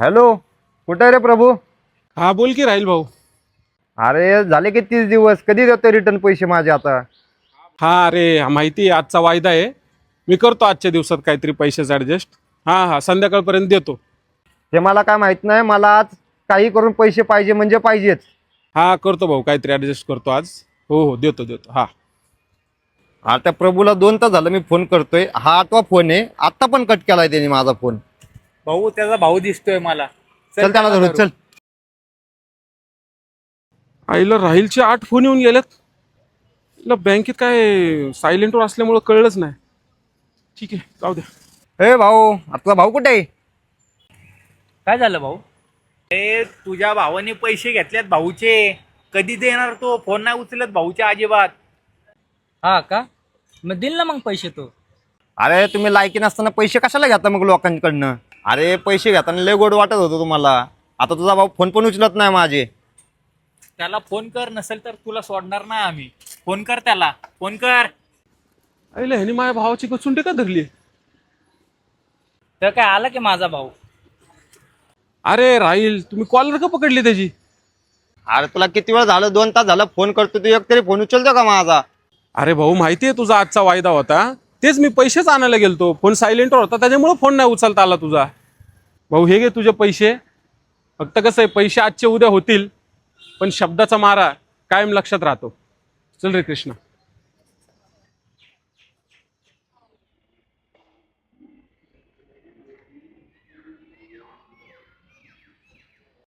Hello, कुठे आहे रे प्रभू? हा बोल की राहील भाऊ. अरे झाले की 30 दिवस, कधी देतो रिटर्न पैसे माझे आता? हा अरे माहिती आहे आजचा वायदा आहे. मी करतो आजच्या दिवसात काहीतरी पैशाचं ॲडजस्ट. हा हा संध्याकाळपर्यंत देतो. ते मला काय माहित नाही, मला आज काही करून पैसे पाहिजे म्हणजे पाहिजेच. हा करतो भाऊ, काहीतरी ॲडजस्ट करतो आज. हो हो देतो देतो हा. आता त्या प्रभूला 2 तास झालं मी फोन करतोय, हा 8वा फोन आहे. आता पण कट केलाय त्याने माझा फोन. भाऊ त्याचा भाऊ दिसतोय मला. चल त्याला धरू चल. आईला राहीलचे 8 फोन येऊन गेलेत. इला बँकेत काय सायलेंटवर असल्यामुळं कळलंच नाही. ठीक आहे जाऊ द्या. हे भाऊ, आपला भाऊ कुठे आहे? काय झालं भाऊ? तुझ्या भावाने पैसे घेतल्यात भाऊचे. कधी देणार तो? फोन नाही उचलत भाऊचे अजिबात. हा का? मग दिल ना मग पैसे तो. अरे तुम्ही लायकी नसताना पैसे कशाला घेता मग लोकांकडनं? अरे पैसे घेताना लय गोड वाटत होतं तुम्हाला. आता तुझा भाऊ फोन पण उचलत नाही माझे. त्याला फोन कर, नसेल तर तुला सोडणार नाही आम्ही. फोन कर त्याला, फोन कर. आईला ह्याने माझ्या भावाची कचुंडी का धरली? तर काय आला की माझा भाऊ. अरे राहील, तुम्ही कॉलर का पकडली त्याची? अरे तुला किती वेळ झालं, 2 तास झालं फोन करतो, तू एक तरी फोन उचलतो का माझा? अरे भाऊ माहिती आहे तुझा आजचा वायदा होता. तेच मी पैसेच आणायला गेलतो. फोन सायलेंटवर होता त्याच्यामुळे फोन नाही उचलता आला तुझा. भाऊ हे घे तुझे पैसे. फक्त कसं आहे, पैसे आजचे उद्या होतील, पण शब्दाचा मारा कायम लक्षात राहतो. चल रे कृष्णा.